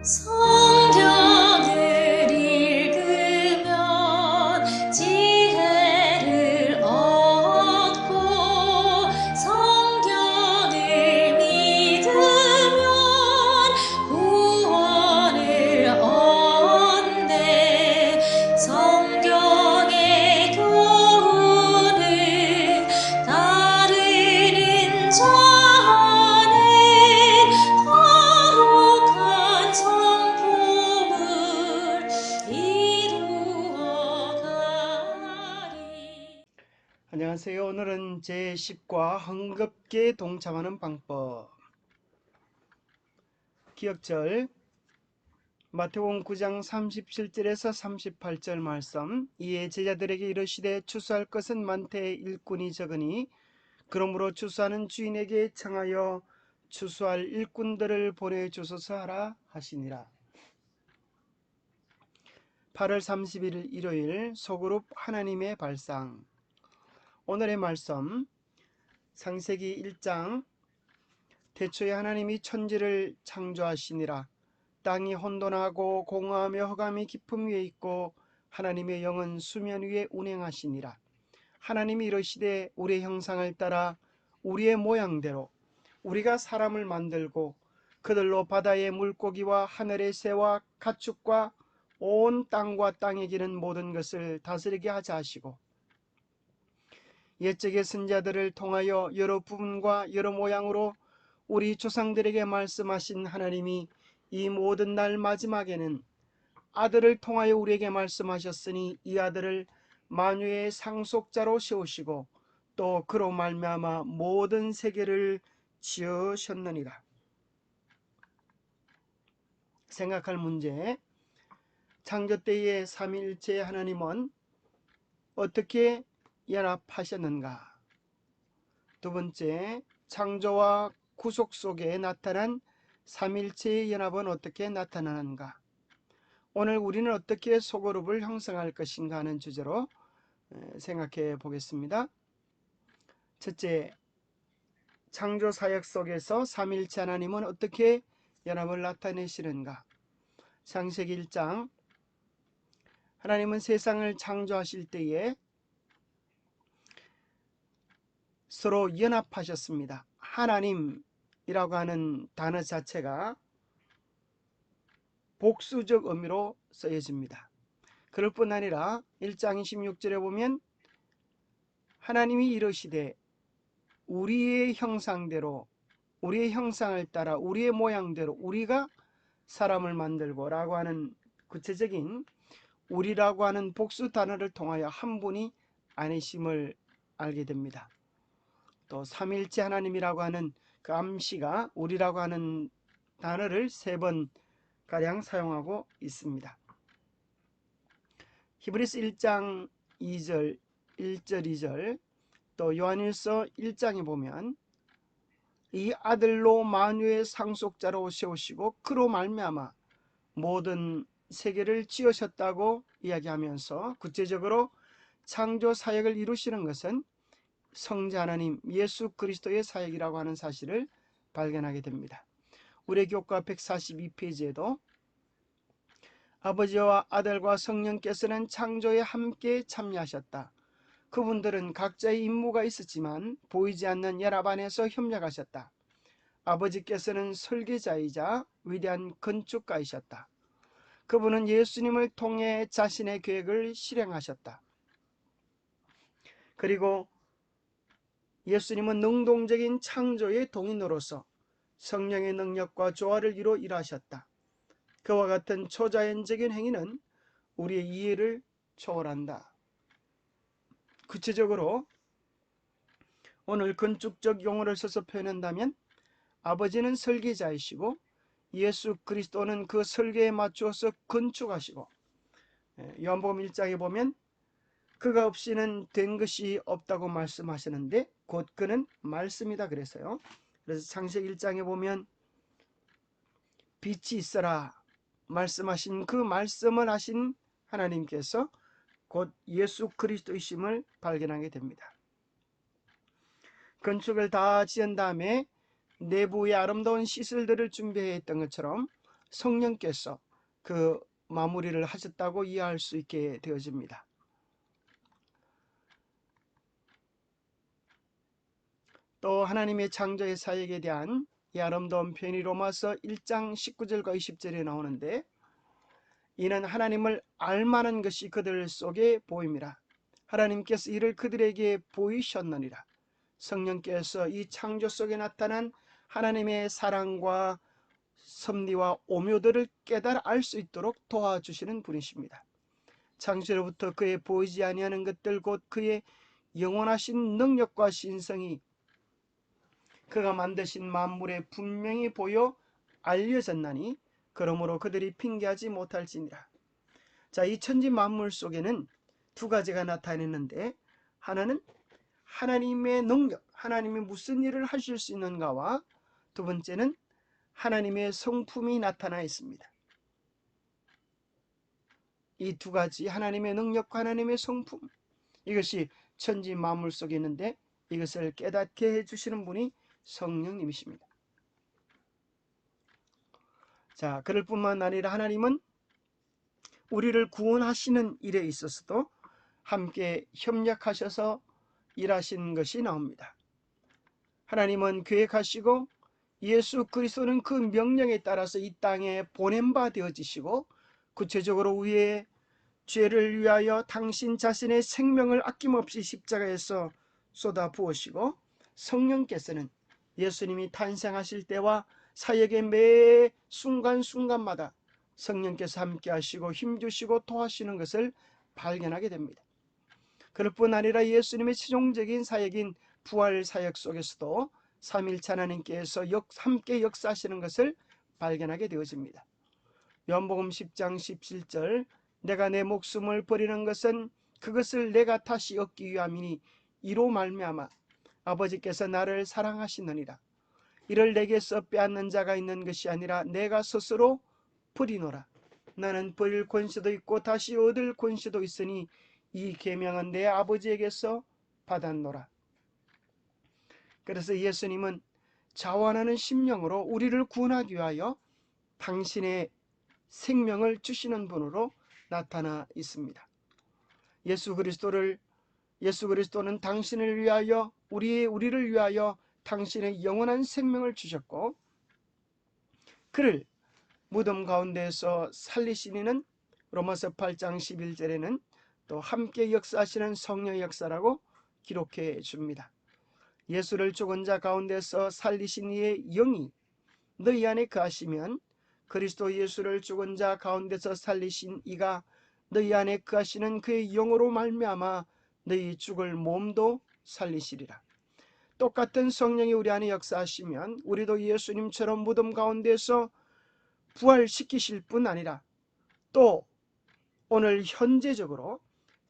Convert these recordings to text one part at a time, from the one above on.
성경을 읽으면 지혜를 얻고 성경을 믿으면 구원을 얻네. 성경의 교훈을 따르는 자는 거룩한 성품을 이루어가리. 안녕하세요. 오늘은 제10과 흥겁게 동참하는 방법. 기억절 마태복음 9장 37절에서 38절 말씀. 이에 제자들에게 이르시되 추수할 것은 많되 일꾼이 적으니 그러므로 추수하는 주인에게 청하여 추수할 일꾼들을 보내주소서 하라 하시니라. 8월 30일 일요일 소그룹 하나님의 발상. 오늘의 말씀 창세기 1장 태초에 하나님이 천지를 창조하시니라. 땅이 혼돈하고 공허하며 흑암이 깊음 위에 있고 하나님의 영은 수면 위에 운행하시니라. 하나님이 이르시되 우리의 형상을 따라 우리의 모양대로 우리가 사람을 만들고 그들로 바다의 물고기와 하늘의 새와 가축과 온 땅과 땅에 기는 모든 것을 다스리게 하자 하시고 옛적의 선자들을 통하여 여러 부분과 여러 모양으로 우리 조상들에게 말씀하신 하나님이 이 모든 날 마지막에는 아들을 통하여 우리에게 말씀하셨으니 이 아들을 만유의 상속자로 세우시고 또 그로 말미암아 모든 세계를 지으셨느니라. 생각할 문제. 창조 때의 삼위일체 하나님은 어떻게 연합하셨는가? 두 번째, 창조와 구속 속에 나타난 삼일체의 연합은 어떻게 나타나는가? 오늘 우리는 어떻게 소그룹을 형성할 것인가 하는 주제로 생각해 보겠습니다. 첫째, 창조 사역 속에서 삼일체 하나님은 어떻게 연합을 나타내시는가? 창세기 1장 하나님은 세상을 창조하실 때에 서로 연합하셨습니다. 하나님이라고 하는 단어 자체가 복수적 의미로 쓰여집니다. 그럴 뿐 아니라 1장 26절에 보면 하나님이 이르시되 우리의 형상대로 우리의 형상을 따라 우리의 모양대로 우리가 사람을 만들고 라고 하는 구체적인 우리라고 하는 복수 단어를 통하여 한 분이 아니심을 알게 됩니다. 또 삼일체 하나님이라고 하는 그 암시가 우리라고 하는 단어를 3번 가량 사용하고 있습니다. 히브리서 1장 2절 1절 2절 또 요한일서 1장에 보면 이 아들로 만유의 상속자로 세우시고 그로 말미암아 모든 세계를 지으셨다고 이야기하면서 구체적으로 창조 사역을 이루시는 것은 성자 하나님 예수 그리스도의 사역이라고 하는 사실을 발견하게 됩니다. 우리 교과 142페이지에도 아버지와 아들과 성령께서는 창조에 함께 참여하셨다. 그분들은 각자의 임무가 있었지만 보이지 않는 연합 안에서 협력하셨다. 아버지께서는 설계자이자 위대한 건축가이셨다. 그분은 예수님을 통해 자신의 계획을 실행하셨다. 그리고 예수님은 능동적인 창조의 동인으로서 성령의 능력과 조화를 이루어 일하셨다. 그와 같은 초자연적인 행위는 우리의 이해를 초월한다. 구체적으로 오늘 건축적 용어를 써서 표현한다면 아버지는 설계자이시고 예수 그리스도는 그 설계에 맞추어서 건축하시고 요한복음 1장에 보면 그가 없이는 된 것이 없다고 말씀하시는데 곧 그는 말씀이다 그래서요. 그래서 창세기 1장에 보면 빛이 있어라 말씀하신 그 말씀을 하신 하나님께서 곧 예수 그리스도이심을 발견하게 됩니다. 건축을 다 지은 다음에 내부의 아름다운 시설들을 준비했던 것처럼 성령께서 그 마무리를 하셨다고 이해할 수 있게 되어집니다. 또 하나님의 창조의 사역에 대한 이 아름다운 표현이 로마서 1장 19절과 20절에 나오는데, 이는 하나님을 알만한 것이 그들 속에 보임이라. 하나님께서 이를 그들에게 보이셨느니라. 성령께서 이 창조 속에 나타난 하나님의 사랑과 섭리와 오묘들을 깨달아 알 수 있도록 도와주시는 분이십니다. 창세로부터 그의 보이지 아니하는 것들 곧 그의 영원하신 능력과 신성이 그가 만드신 만물에 분명히 보여 알려졌나니 그러므로 그들이 핑계하지 못할지니라. 자, 이 천지 만물 속에는 두 가지가 나타내는데, 하나는 하나님의 능력, 하나님이 무슨 일을 하실 수 있는가와, 두 번째는 하나님의 성품이 나타나 있습니다. 이 두 가지, 하나님의 능력과 하나님의 성품, 이것이 천지 만물 속에 있는데 이것을 깨닫게 해주시는 분이 성령님이십니다. 자, 그럴 뿐만 아니라 하나님은 우리를 구원하시는 일에 있어서도 함께 협력하셔서 일하신 것이 나옵니다. 하나님은 계획하시고 예수 그리스도는 그 명령에 따라서 이 땅에 보낸 바 되어지시고, 구체적으로 우리의 죄를 위하여 당신 자신의 생명을 아낌없이 십자가에서 쏟아 부으시고, 성령께서는 예수님이 탄생하실 때와 사역의 매 순간순간마다 성령께서 함께 하시고 힘주시고 도와주시는 것을 발견하게 됩니다. 그럴 뿐 아니라 예수님의 최종적인 사역인 부활 사역 속에서도 삼일체 하나님께서 함께 역사하시는 것을 발견하게 되어집니다. 요한복음 10장 17절, 내가 내 목숨을 버리는 것은 그것을 내가 다시 얻기 위함이니 이로 말미암아 아버지께서 나를 사랑하시느니라. 이를 내게서 빼앗는 자가 있는 것이 아니라 내가 스스로 버리노라. 나는 버릴 권세도 있고 다시 얻을 권세도 있으니 이 계명은 내 아버지에게서 받았노라. 그래서 예수님은 자원하는 심령으로 우리를 구원하기 위하여 당신의 생명을 주시는 분으로 나타나 있습니다. 예수 그리스도는 당신을 위하여 우리를 위하여 당신의 영원한 생명을 주셨고, 그를 무덤 가운데에서 살리시니는 로마서 8장 11절에는 또 함께 역사하시는 성령의 역사라고 기록해 줍니다. 예수를 죽은 자 가운데서 살리신 이의 영이 너희 안에 거하시면 그리스도 예수를 죽은 자 가운데서 살리신 이가 너희 안에 거하시는 그의 영으로 말미암아 너희 죽을 몸도 살리시리라. 똑같은 성령이 우리 안에 역사하시면 우리도 예수님처럼 무덤 가운데서 부활시키실 뿐 아니라 또 오늘 현재적으로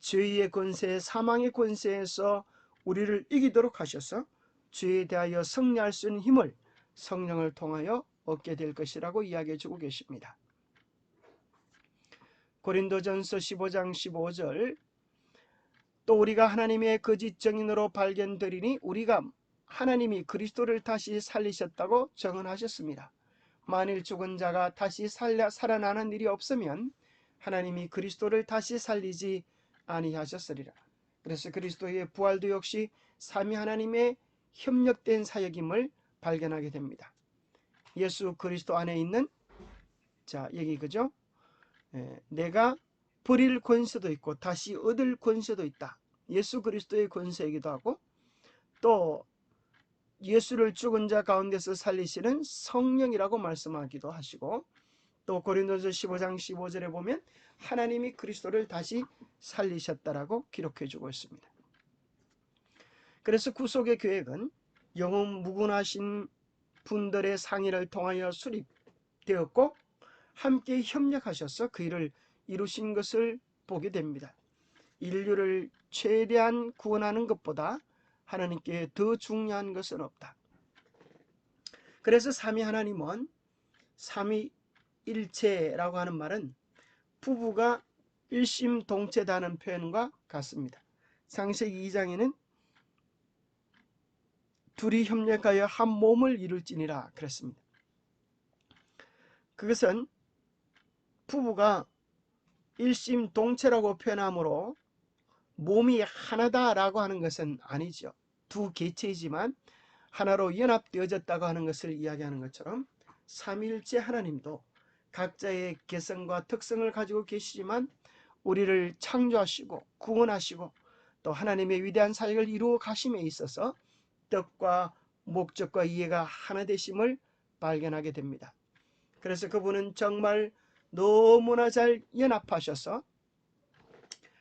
죄의 권세, 사망의 권세에서 우리를 이기도록 하셔서 죄에 대하여 승리할 수 있는 힘을 성령을 통하여 얻게 될 것이라고 이야기해 주고 계십니다. 고린도전서 15장 15절, 또 우리가 하나님의 거짓 증인으로 발견되리니 우리가 하나님이 그리스도를 다시 살리셨다고 증언하셨습니다. 만일 죽은 자가 다시 살아나는 일이 없으면 하나님이 그리스도를 다시 살리지 아니하셨으리라. 그래서 그리스도의 부활도 역시 삼위 하나님의 협력된 사역임을 발견하게 됩니다. 예수 그리스도 안에 있는, 자 여기 그죠? 내가 버릴 권세도 있고 다시 얻을 권세도 있다. 예수 그리스도의 권세이기도 하고, 또 예수를 죽은 자 가운데서 살리시는 성령이라고 말씀하기도 하시고, 또 고린도서 15장 15절에 보면 하나님이 그리스도를 다시 살리셨다라고 기록해 주고 있습니다. 그래서 구속의 계획은 영혼 무궁하신 분들의 상의를 통하여 수립되었고 함께 협력하셔서 그 일을 이루신 것을 보게 됩니다. 인류를 최대한 구원하는 것보다 하나님께 더 중요한 것은 없다. 그래서 삼위 하나님은 삼위일체라고 하는 말은 부부가 일심동체다는 표현과 같습니다. 창세기 2장에는 둘이 협력하여 한 몸을 이룰지니라 그랬습니다. 그것은 부부가 일심동체라고 표현하므로 몸이 하나다라고 하는 것은 아니죠. 두 개체이지만 하나로 연합되어졌다고 하는 것을 이야기하는 것처럼 삼위일체 하나님도 각자의 개성과 특성을 가지고 계시지만 우리를 창조하시고 구원하시고 또 하나님의 위대한 사역을 이루어 가심에 있어서 뜻과 목적과 이해가 하나 되심을 발견하게 됩니다. 그래서 그분은 정말 너무나 잘 연합하셔서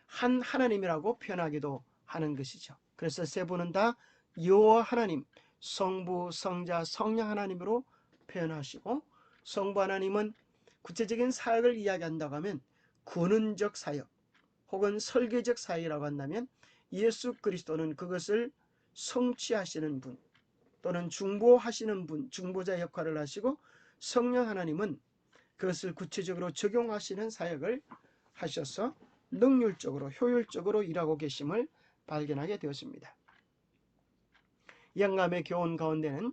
한 하나님이라고 표현하기도 하는 것이죠. 그래서 세 분은 다 여호와 하나님, 성부, 성자, 성령 하나님으로 표현하시고, 성부 하나님은 구체적인 사역을 이야기한다고 하면 권능적 사역 혹은 설계적 사역이라고 한다면, 예수 그리스도는 그것을 성취하시는 분 또는 중보하시는 분, 중보자 역할을 하시고, 성령 하나님은 그것을 구체적으로 적용하시는 사역을 하셔서 능률적으로 효율적으로 일하고 계심을 발견하게 되었습니다. 영감의 교훈 가운데는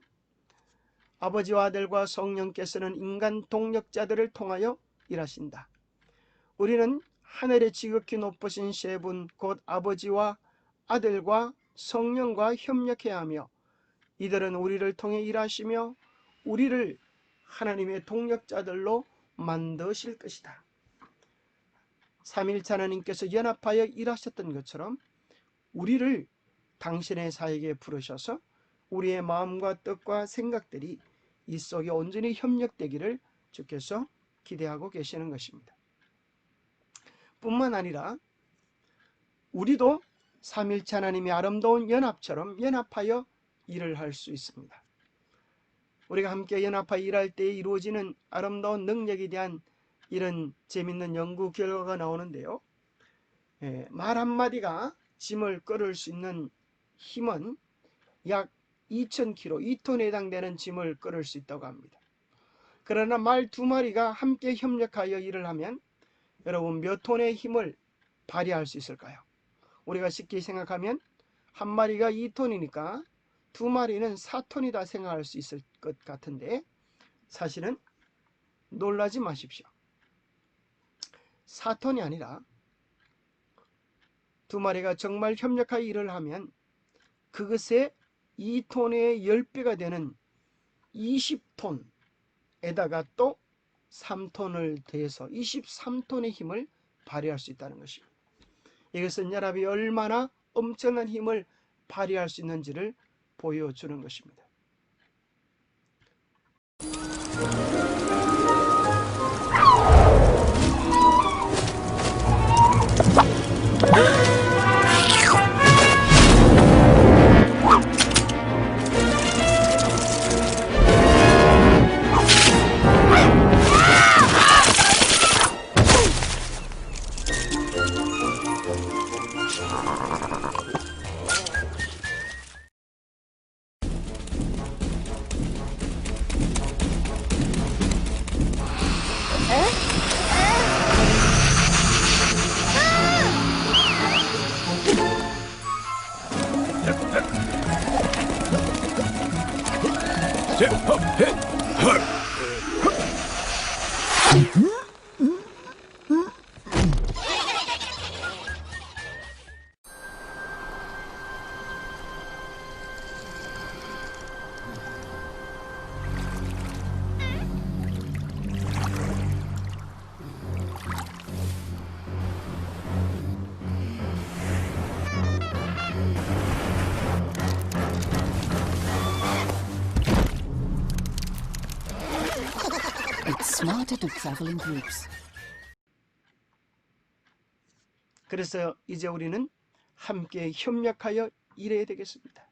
아버지와 아들과 성령께서는 인간 동력자들을 통하여 일하신다. 우리는 하늘에 지극히 높으신 세 분 곧 아버지와 아들과 성령과 협력해야 하며 이들은 우리를 통해 일하시며 우리를 하나님의 동력자들로 만드실 것이다. 삼위일체 하나님께서 연합하여 일하셨던 것처럼 우리를 당신의 사역에 부르셔서 우리의 마음과 뜻과 생각들이 이 속에 온전히 협력되기를 주께서 기대하고 계시는 것입니다. 뿐만 아니라 우리도 삼위일체 하나님의 아름다운 연합처럼 연합하여 일을 할 수 있습니다. 우리가 함께 연합하여 일할 때 이루어지는 아름다운 능력에 대한 이런 재밌는 연구 결과가 나오는데요. 말 한마디가 짐을 끌을 수 있는 힘은 약 2000kg, 2톤에 해당되는 짐을 끌을 수 있다고 합니다. 그러나 말 두 마리가 함께 협력하여 일을 하면 여러분 몇 톤의 힘을 발휘할 수 있을까요? 우리가 쉽게 생각하면 한 마리가 2톤이니까 두 마리는 4톤이다 생각할 수 있을 것 같은데 사실은 놀라지 마십시오. 4톤이 아니라 두 마리가 정말 협력하여 일을 하면 그것의 2톤의 10배가 되는 20톤에다가 또 3톤을 더해서 23톤의 힘을 발휘할 수 있다는 것입니다. 이것은 연합이 얼마나 엄청난 힘을 발휘할 수 있는지를 보여주는 것입니다. It's smarter to travel in groups. 그래서 이제 우리는 함께 협력하여 일해야 되겠습니다.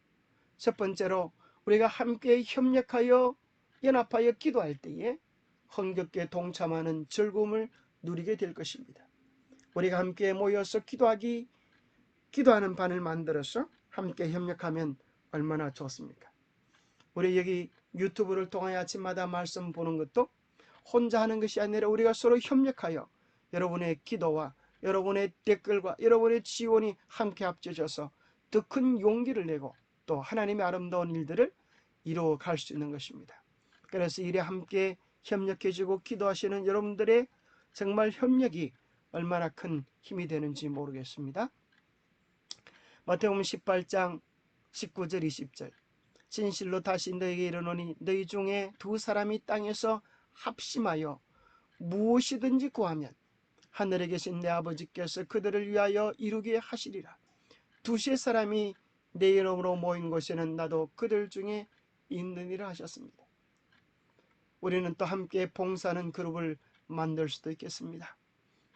첫 번째로 우리가 함께 협력하여 연합하여 기도할 때에 흥겹게 동참하는 즐거움을 누리게 될 것입니다. 우리가 함께 모여서 기도하는 반을 만들어서 함께 협력하면 얼마나 좋습니까? 우리 여기 유튜브를 통하여 아침마다 말씀 보는 것도 혼자 하는 것이 아니라 우리가 서로 협력하여 여러분의 기도와 여러분의 댓글과 여러분의 지원이 함께 합쳐져서 더 큰 용기를 내고 또 하나님의 아름다운 일들을 이루어 갈 수 있는 것입니다. 그래서 이래 함께 협력해주고 기도하시는 여러분들의 정말 협력이 얼마나 큰 힘이 되는지 모르겠습니다. 마태복음 18장 19절 20절 진실로 다시 너희에게 이르노니 너희 중에 두 사람이 땅에서 합심하여 무엇이든지 구하면 하늘에 계신 내 아버지께서 그들을 위하여 이루게 하시리라. 두세 사람이 내 이름으로 모인 곳에는 나도 그들 중에 있느니라 하셨습니다. 우리는 또 함께 봉사하는 그룹을 만들 수도 있겠습니다.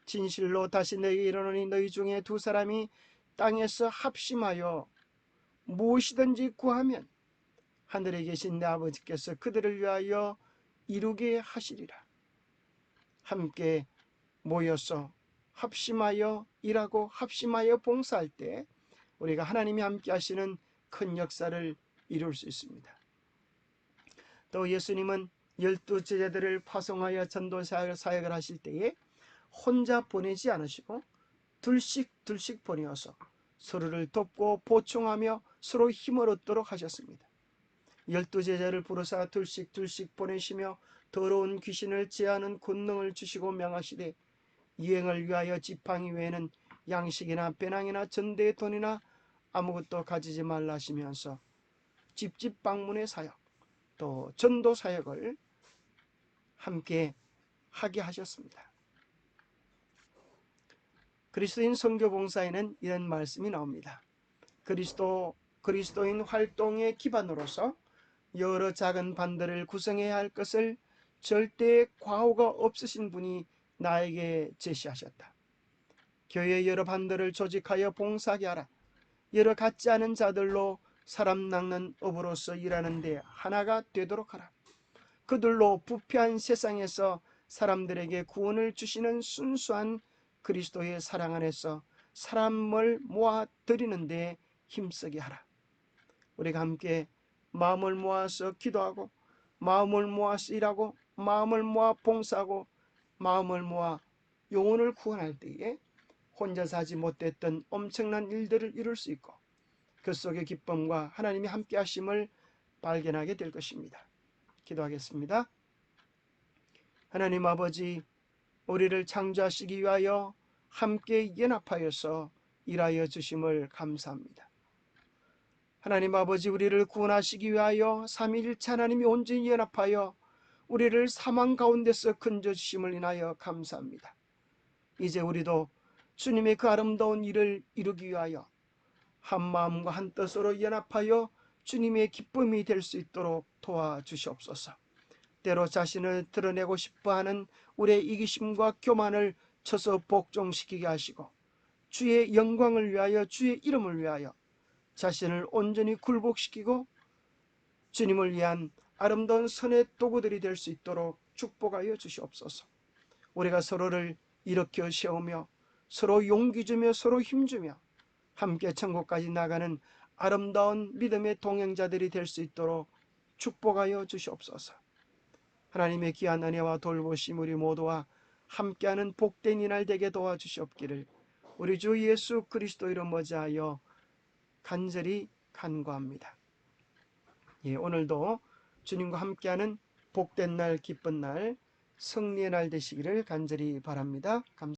진실로 다시 너희에게 이르노니 너희 중에 두 사람이 땅에서 합심하여 무엇이든지 구하면 하늘에 계신 내 아버지께서 그들을 위하여 이루게 하시리라. 함께 모여서 합심하여 일하고 합심하여 봉사할 때 우리가 하나님이 함께 하시는 큰 역사를 이룰 수 있습니다. 또 예수님은 12제자들을 파송하여 전도 사역을 하실 때에 혼자 보내지 않으시고 둘씩 보내어서 서로를 돕고 보충하며 서로 힘을 얻도록 하셨습니다. 12제자를 부르사 둘씩 보내시며 더러운 귀신을 제하는 권능을 주시고 명하시되 여행을 위하여 지팡이 외에는 양식이나 배낭이나 전대의 돈이나 아무것도 가지지 말라 하시면서 집집 방문의 사역 또 전도 사역을 함께 하게 하셨습니다. 그리스도인 선교봉사에는 이런 말씀이 나옵니다. 그리스도인 활동의 기반으로서 여러 작은 반들을 구성해야 할 것을 절대 과오가 없으신 분이 나에게 제시하셨다. 교회 여러 반들을 조직하여 봉사하게 하라. 여러 같지 않은 자들로 사람 낚는 업으로서 일하는 데 하나가 되도록 하라. 그들로 부패한 세상에서 사람들에게 구원을 주시는 순수한 그리스도의 사랑 안에서 사람을 모아 드리는 데 힘쓰게 하라. 우리가 함께 마음을 모아서 기도하고 마음을 모아서 일하고 마음을 모아 봉사하고 마음을 모아 영혼을 구원할 때에 혼자서 하지 못했던 엄청난 일들을 이룰 수 있고 그 속의 기쁨과 하나님이 함께 하심을 발견하게 될 것입니다. 기도하겠습니다. 하나님 아버지, 우리를 창조하시기 위하여 함께 연합하여서 일하여 주심을 감사합니다. 하나님 아버지, 우리를 구원하시기 위하여 삼위일체 하나님이 온전히 연합하여 우리를 사망 가운데서 건져주심을 인하여 감사합니다. 이제 우리도 주님의 그 아름다운 일을 이루기 위하여 한 마음과 한 뜻으로 연합하여 주님의 기쁨이 될 수 있도록 도와주시옵소서. 때로 자신을 드러내고 싶어하는 우리의 이기심과 교만을 쳐서 복종시키게 하시고 주의 영광을 위하여 주의 이름을 위하여 자신을 온전히 굴복시키고 주님을 위한 아름다운 선의 도구들이 될 수 있도록 축복하여 주시옵소서. 우리가 서로를 일으켜 세우며 서로 용기 주며 서로 힘주며 함께 천국까지 나가는 아름다운 믿음의 동행자들이 될 수 있도록 축복하여 주시옵소서. 하나님의 귀한 은혜와 돌보심 우리 모두와 함께하는 복된 이날 되게 도와주시옵기를 우리 주 예수 그리스도 이름 머지하여 간절히 간구합니다. 오늘도 주님과 함께하는 복된 날, 기쁜 날, 승리의 날 되시기를 간절히 바랍니다. 감사합니다.